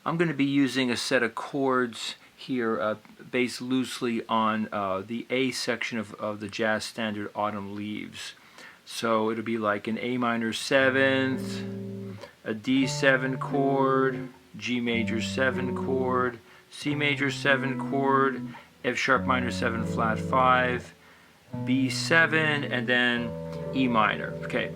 I'm going to be using a set of chords here based loosely on the A section of the jazz standard Autumn Leaves. So it'll be like an A minor 7th, a D7 chord, G major 7 chord, C major 7 chord, F sharp minor 7 flat 5, B7, and then E minor. Okay.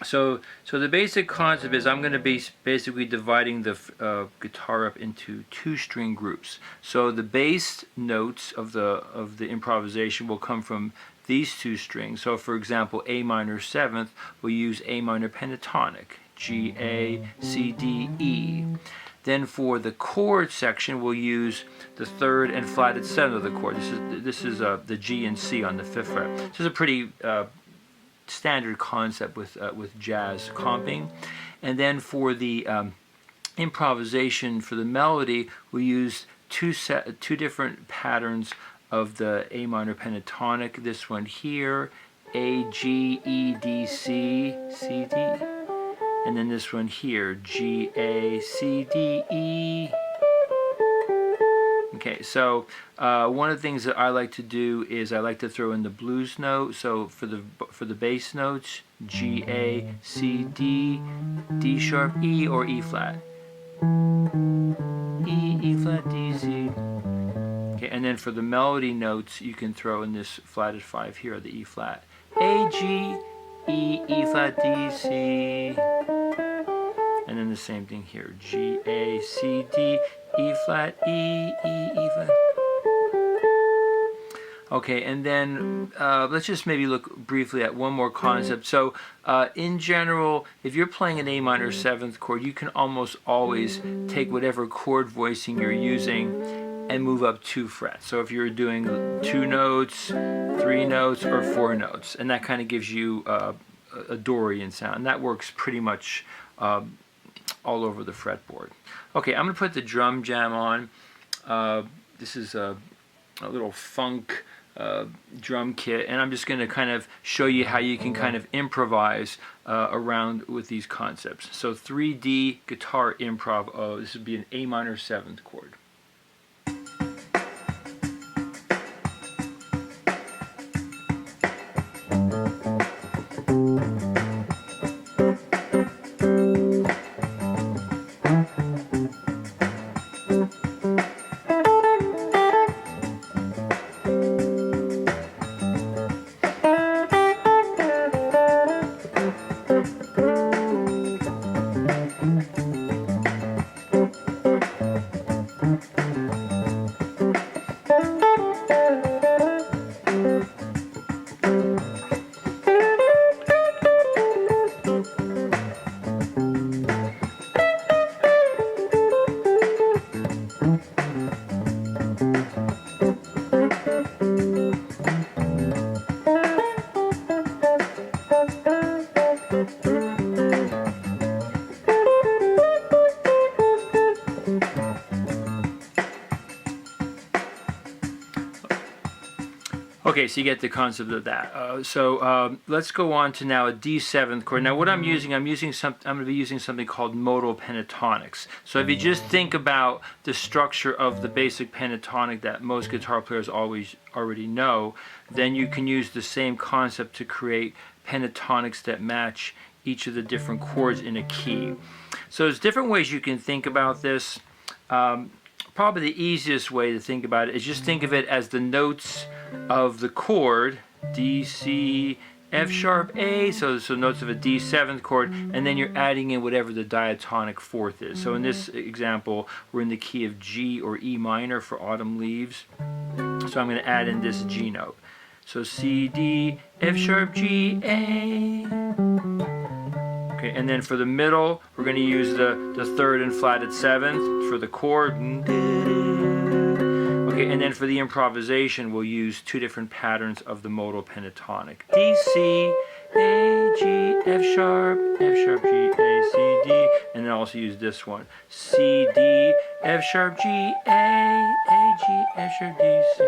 So the basic concept is I'm going to be basically dividing the guitar up into 2-string groups. So the bass notes of the improvisation will come from these 2 strings. So for example, A minor 7th, we'll use A minor pentatonic, G, A, C, D, E. Then for the chord section, we'll use the 3rd and flatted 7th of the chord. This is the G and C on the 5th fret. This is a pretty standard concept with jazz comping. And then for the improvisation for the melody, we use two different patterns of the A minor pentatonic. This one here, A, G, E, D, C, C, D, and then this one here, G, A, C, D, E. Okay, so one of the things that I like to do is I like to throw in the blues note. So for the bass notes, G, A, C, D, D sharp, E, or E flat. E, E flat, D, C. Okay, and then for the melody notes, you can throw in this flatted 5 here, the E flat. A, G, E, E flat, D, C. And then the same thing here, G, A, C, D, E flat, E, E, E flat. Okay, and then let's just maybe look briefly at one more concept. So in general, if you're playing an A minor 7th chord, you can almost always take whatever chord voicing you're using and move up 2 frets. So if you're doing 2 notes, 3 notes, or 4 notes, and that kind of gives you a Dorian sound. And that works pretty much all over the fretboard. Okay, I'm going to put the DrumJam on. This is a little funk drum kit, and I'm just going to kind of show you how you can kind of improvise around with these concepts. So 3D guitar improv. This would be an A minor 7th chord. Okay, so you get the concept of that. Let's go on to now a D7th chord. Now, what I'm going to be using something called modal pentatonics. So if you just think about the structure of the basic pentatonic that most guitar players already know, then you can use the same concept to create pentatonics that match each of the different chords in a key. So there's different ways you can think about this. Probably the easiest way to think about it is just think of it as the notes of the chord, D, C, F sharp, A, so notes of a D7th chord, and then you're adding in whatever the diatonic 4th is. So in this example, we're in the key of G or E minor for Autumn Leaves. So I'm going to add in this G note. So C, D, F sharp, G, A. Okay, and then for the middle, we're going to use the 3rd and flatted 7th for the chord. Okay, and then for the improvisation, we'll use 2 different patterns of the modal pentatonic. D, C, A, G, F sharp, G, A, C, D, and then also use this one. C, D, F sharp, G, A, G, F sharp, D, C.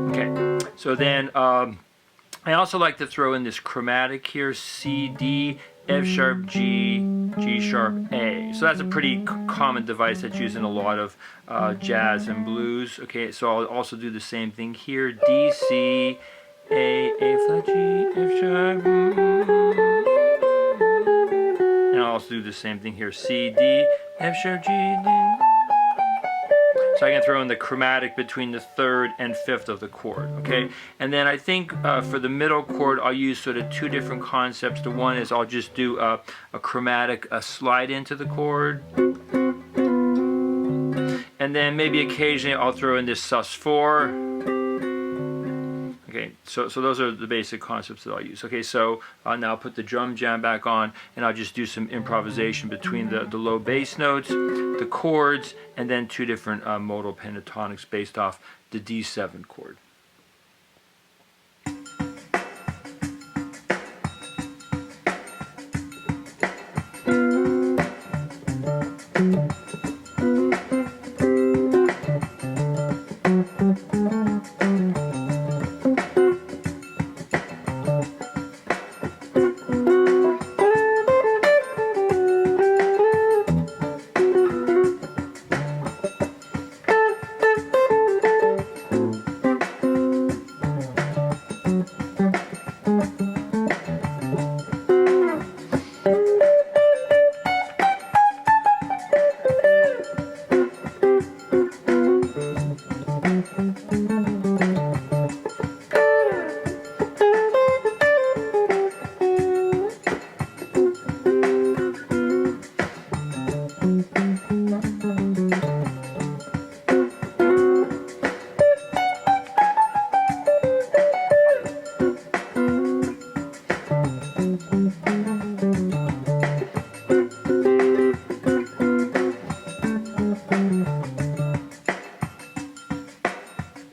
Okay, so then I also like to throw in this chromatic here, C, D, F sharp, G, G sharp, A. So that's a pretty common device that's used in a lot of jazz and blues. Okay, so I'll also do the same thing here. D, C, A flat, G, F sharp. And I'll also do the same thing here. C, D, F sharp, G, D. So I can throw in the chromatic between the third and fifth of the chord, okay? And then I think for the middle chord, I'll use sort of two different concepts. The one is I'll just do a chromatic slide into the chord. And then maybe occasionally I'll throw in this sus4. Okay, so those are the basic concepts that I'll use. Okay, so now I'll put the DrumJam back on, and I'll just do some improvisation between the low bass notes, the chords, and then two different modal pentatonics based off the D7 chord.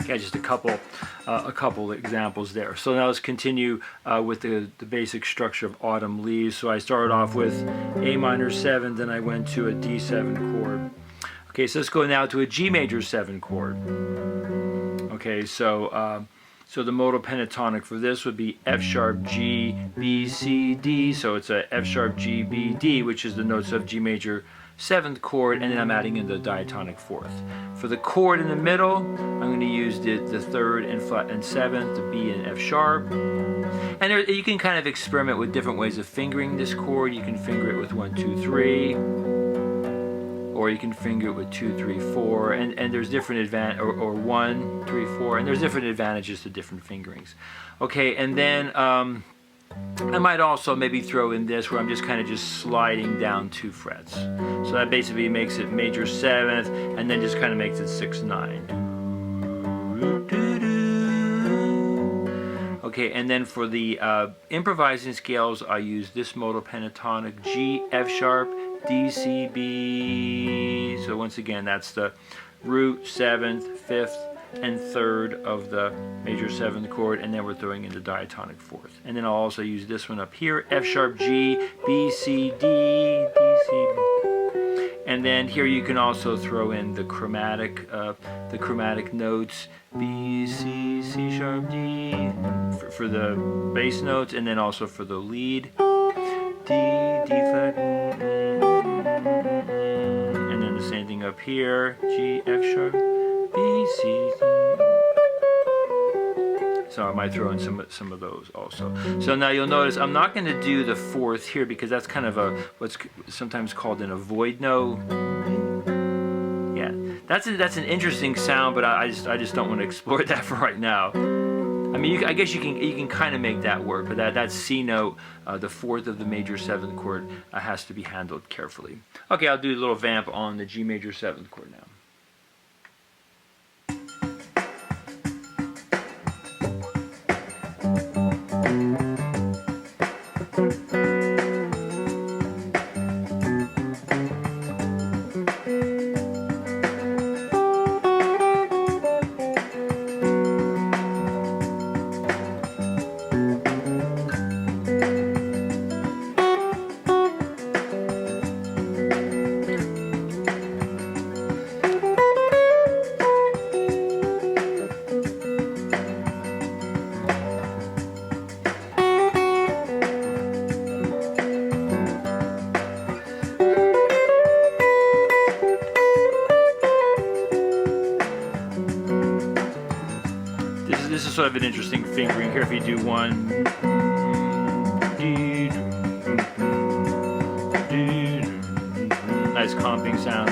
Okay, just a couple examples there. So now let's continue with the basic structure of autumn leaves. So I started off with A minor 7, then I went to a D7 chord. Okay, so let's go now to a G major 7 chord. Okay, so the modal pentatonic for this would be F sharp, G, B, C, D. So it's a F sharp, G, B, D, which is the notes of G major 7th chord, and then I'm adding in the diatonic 4th. For the chord in the middle, I'm going to use the 3rd and flat and 7th, the B and F sharp. And there, you can kind of experiment with different ways of fingering this chord. You can finger it with 1, 2, 3, or you can finger it with 2, 3, 4, and there's different advantages, or 1, 3, 4, and there's different advantages to different fingerings. Okay, and then I might also maybe throw in this where I'm just kind of sliding down 2 frets. So that basically makes it major 7th, and then just kind of makes it 6, 9. Okay, and then for the improvising scales, I use this modal pentatonic, G, F sharp, D, C, B. So once again, that's the root, 7th, 5th, and 3rd of the major 7th chord, and then we're throwing in the diatonic 4th. And then I'll also use this one up here, F sharp, G, B, C, D, D, C, B. And then here you can also throw in the chromatic notes, B, C, C sharp, D, for the bass notes, and then also for the lead, D, D flat, and then the same thing up here, G, F sharp, B, C, D. So I might throw in some of those also. So now you'll notice I'm not going to do the 4th here because that's kind of what's sometimes called an avoid note. Yeah, that's an interesting sound, but I just don't want to explore that for right now. I mean, I guess you can kind of make that work, but that C note, the 4th of the major 7th chord, has to be handled carefully. Okay, I'll do a little vamp on the G major 7th chord now. sort of an interesting fingering here if you do one. Nice comping sound.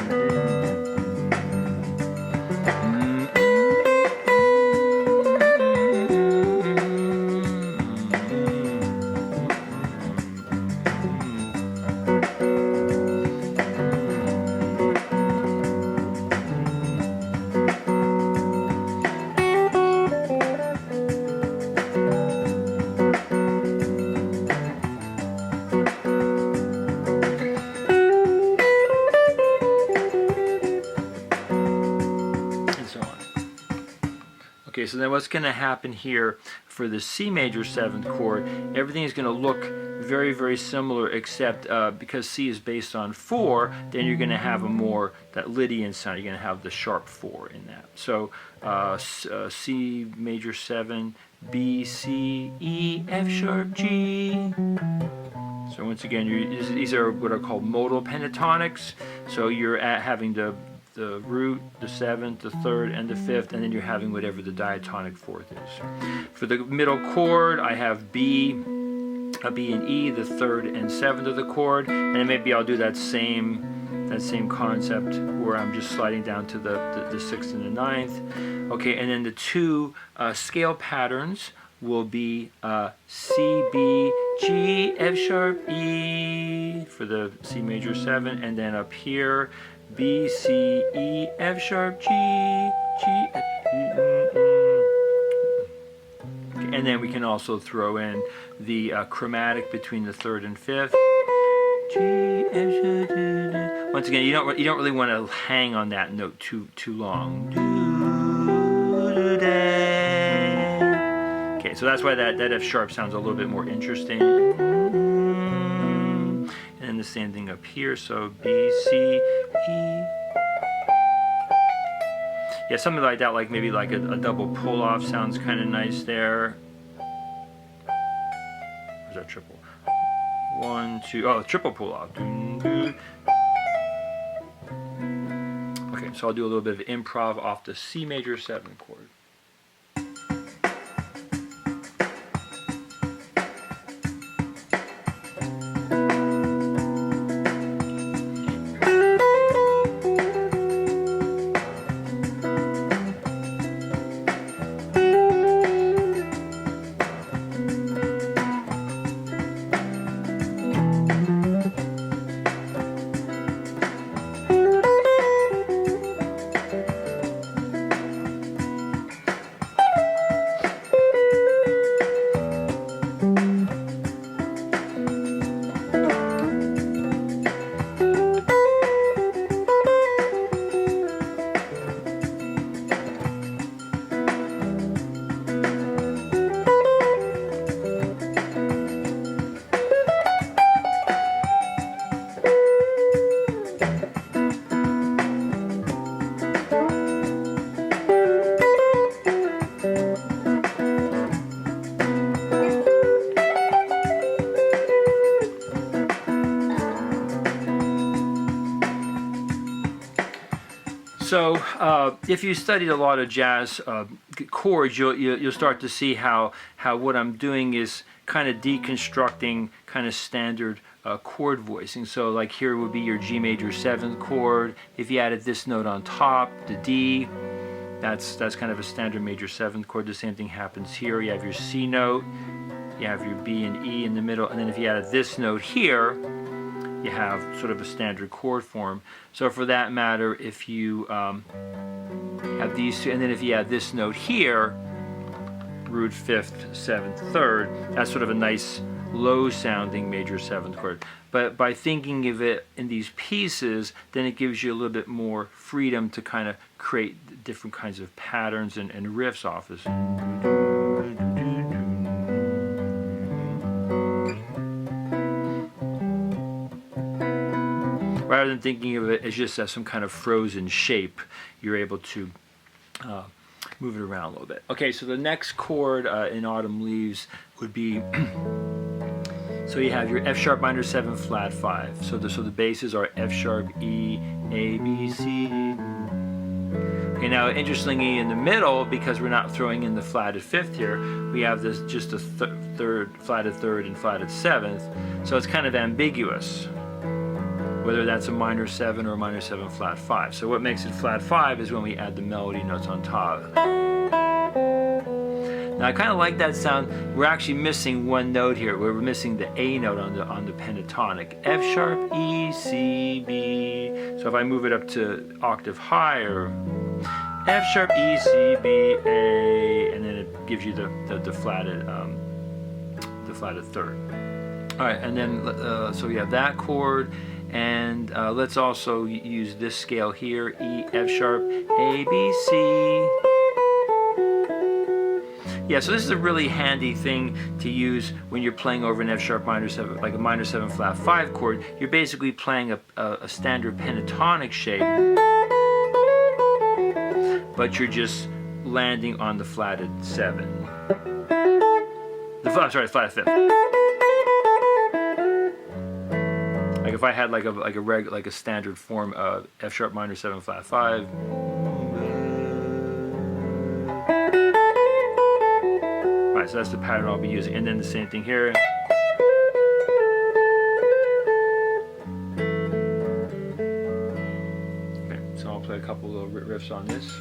Okay, so then what's going to happen here for the C major 7th chord, everything is going to look very, very similar, except because C is based on 4, then you're going to have a more, that Lydian sound, you're going to have the sharp 4 in that. So C major 7, B, C, E, F sharp, G. So once again, these are what are called modal pentatonics. So you're having the root, the 7th, the 3rd, and the 5th, and then you're having whatever the diatonic 4th is. For the middle chord, I have B, a B and E, the 3rd and 7th of the chord, and then maybe I'll do that same concept where I'm just sliding down to the 6th and the 9th. Okay, and then the two scale patterns will be C, B, G, F sharp, E for the C major 7, and then up here B, C, E, F sharp, G, G, F, okay, and then we can also throw in the chromatic between the 3rd and 5th. G, F sharp, once again, you don't really want to hang on that note too long. Okay, so that's why that F sharp sounds a little bit more interesting. And the same thing up here, so B, C, E. Yeah, something like that, like maybe like a double pull-off sounds kind of nice there. Or is that triple? 1, 2, oh, triple pull-off. Okay, so I'll do a little bit of improv off the C major 7 chord. So if you studied a lot of jazz chords, you'll start to see how what I'm doing is kind of deconstructing kind of standard chord voicing. So like here would be your G major 7th chord. If you added this note on top, the D, that's kind of a standard major 7th chord. The same thing happens here. You have your C note, you have your B and E in the middle, and then if you added this note here, you have sort of a standard chord form. So for that matter, if you have these two, and then if you add this note here, root 5th, 7th, 3rd, that's sort of a nice low sounding major 7th chord. But by thinking of it in these pieces, then it gives you a little bit more freedom to kind of create different kinds of patterns and riffs off this. Rather than thinking of it as just as some kind of frozen shape, you're able to move it around a little bit. Okay, so the next chord in Autumn Leaves would be, so you have your F sharp minor 7 flat 5. So the basses are F sharp, E, A, B, C. Okay, now interestingly in the middle, because we're not throwing in the flatted fifth here, we have this just a third, flatted third and flatted seventh, so it's kind of ambiguous whether that's a minor 7 or a minor 7 flat 5. So what makes it flat 5 is when we add the melody notes on top. Now I kind of like that sound. We're actually missing one note here. We're missing the A note on the pentatonic. F sharp, E, C, B. So if I move it up to octave higher, F sharp, E, C, B, A, and then it gives you the flatted third. All right, and then so we have that chord. And let's also use this scale here, E, F sharp, A, B, C. Yeah, so this is a really handy thing to use when you're playing over an F sharp minor 7, like a minor 7 flat 5 chord. You're basically playing a standard pentatonic shape, but you're just landing on the flatted 7. Flatted 5th. Like if I had like a standard form of F sharp minor 7 flat 5. Alright, so that's the pattern I'll be using, and then the same thing here. Okay, so I'll play a couple little riffs on this.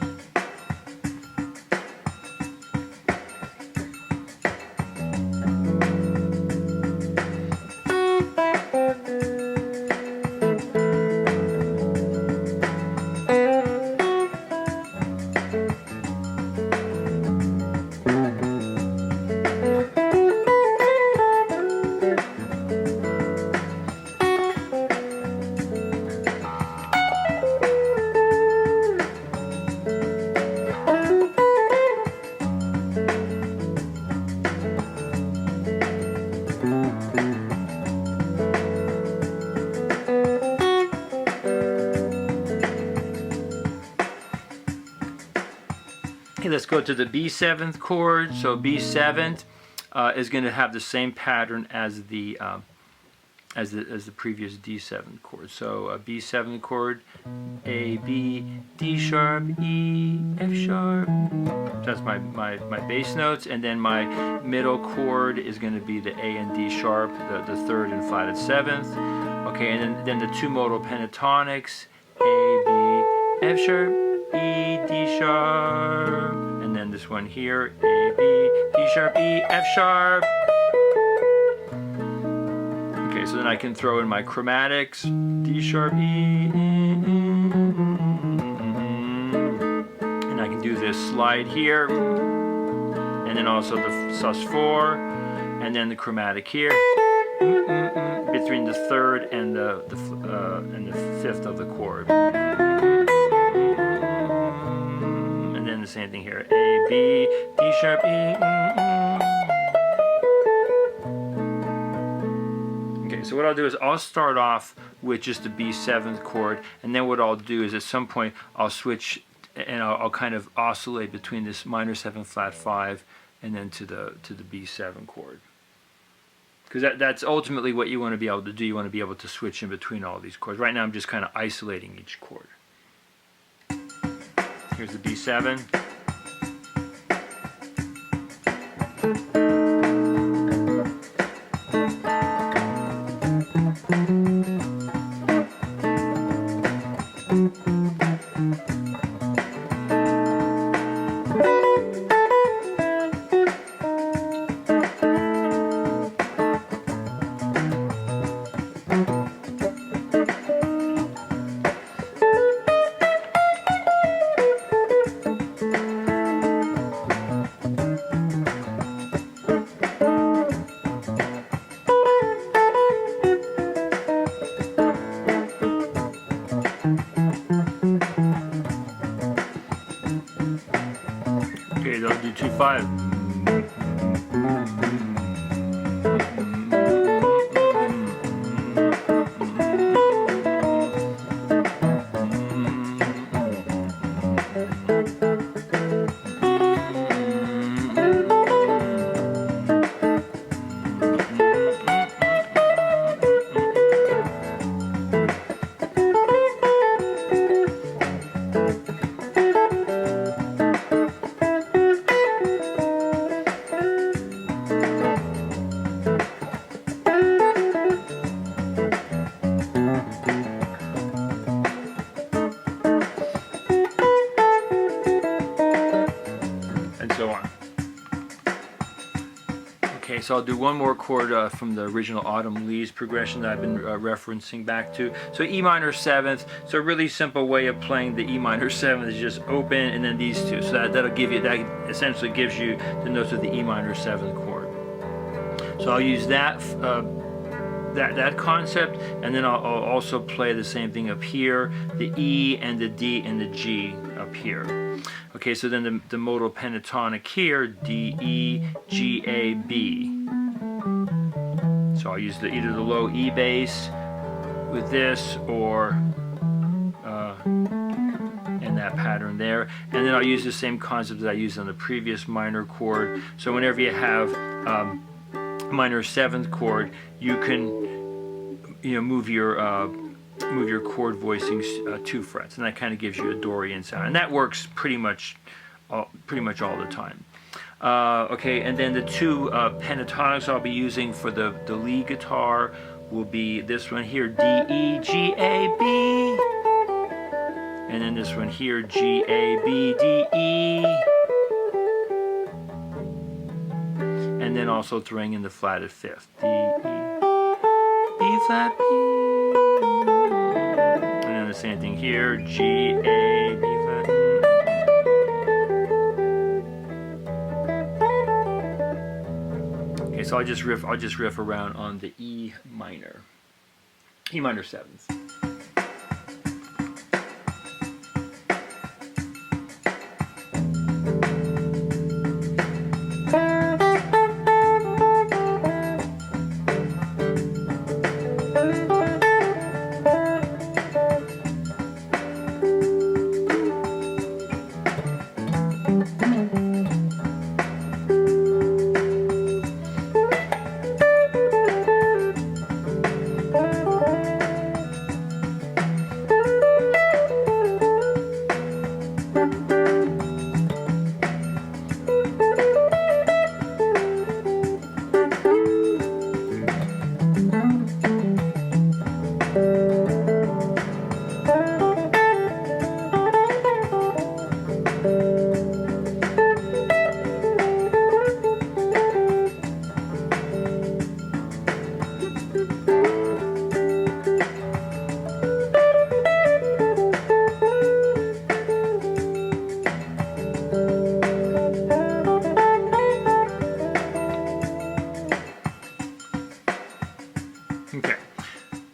Okay, let's go to the B7th chord. So B7th is going to have the same pattern as the previous D7 chord. So a B7 chord, A, B, D sharp, E, F sharp. That's my bass notes, and then my middle chord is going to be the A and D sharp, the third and flatted 7th. Okay, and then the two modal pentatonics, A, B, F sharp, E, D sharp, and then this one here, A, B, D sharp, E, F sharp. Okay, so then I can throw in my chromatics, D sharp, E, and I can do this slide here, and then also the sus4, and then the chromatic here, between the third and the fifth of the chord. The same thing here, A, B, D sharp, E. Okay, so what I'll do is I'll start off with just the B7th chord, and then what I'll do is at some point I'll switch and I'll kind of oscillate between this minor 7 flat 5 and then to the B7 chord. Because that's ultimately what you want to be able to do. You want to be able to switch in between all these chords. Right now I'm just kind of isolating each chord. Here's the B7. Okay, they'll do 2/5. Okay, so I'll do one more chord from the original Autumn Leaves progression that I've been referencing back to. So E minor 7th. So a really simple way of playing the E minor 7th is just open and then these two. So that'll give you, that essentially gives you the notes of the E minor 7th chord. So I'll use that that concept, and then I'll also play the same thing up here, the E and the D and the G up here. Okay, so then the modal pentatonic here, D, E, G, A, B. So I'll use either the low E bass with this, or in that pattern there. And then I'll use the same concept that I used on the previous minor chord. So whenever you have minor 7th chord, you can move your chord voicings 2 frets, and that kind of gives you a Dorian sound, and that works pretty much all the time. Okay, and then the 2 pentatonics I'll be using for the lead guitar will be this one here, D, E, G, A, B, and then this one here, G, A, B, D, E, and then also throwing in the flatted 5th, D, E, B flat, B, and then the same thing here, G, A, B flat. Okay, so I'll just riff around on the E minor 7th.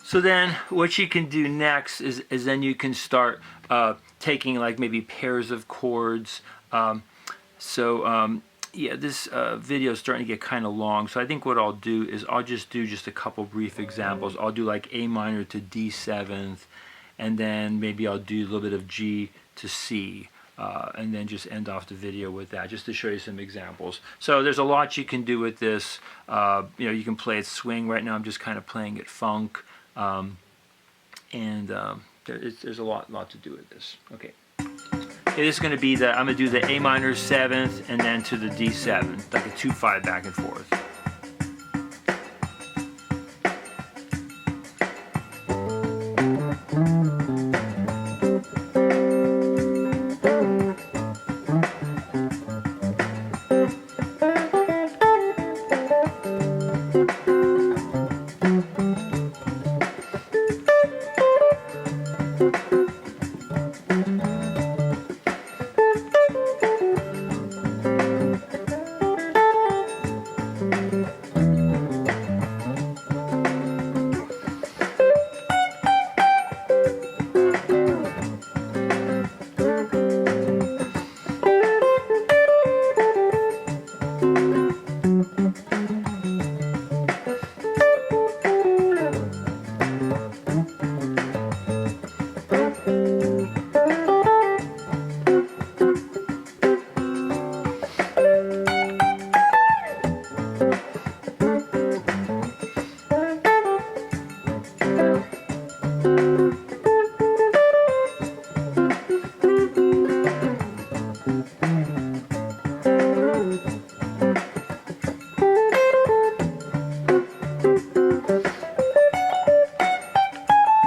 So then what you can do next is then you can start taking like maybe pairs of chords. Yeah, this video is starting to get kind of long, so I think what I'll do is I'll just do a couple brief examples. I'll do like A minor to D 7th, and then maybe I'll do a little bit of G to C, and then just end off the video with that, just to show you some examples. So there's a lot you can do with this. You can play it swing. Right now I'm just kind of playing it funk. There's a lot to do with this. Okay, this is going to be I'm going to do the A minor 7th and then to the D 7th, like a 2/5 back and forth.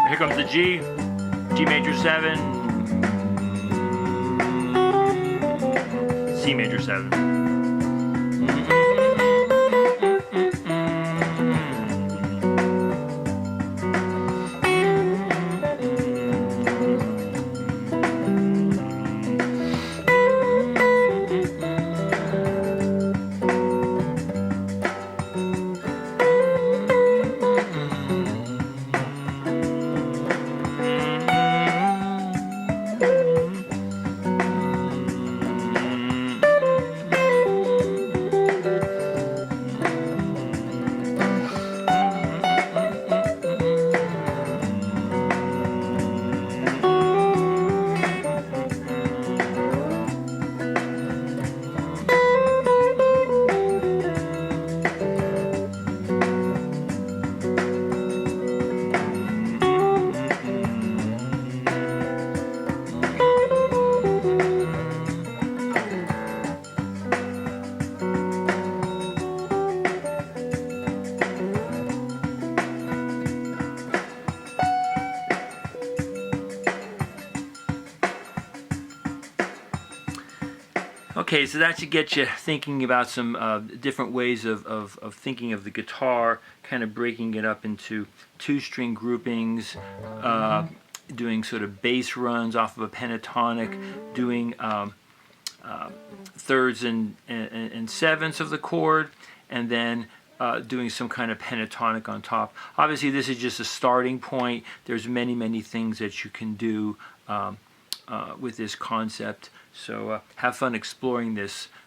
Here comes the G, G major 7, C major 7. Okay, so that should get you thinking about some different ways of thinking of the guitar, kind of breaking it up into two-string groupings, doing sort of bass runs off of a pentatonic, doing thirds and sevenths of the chord, and then doing some kind of pentatonic on top. Obviously, this is just a starting point. There's many things that you can do with this concept. So have fun exploring this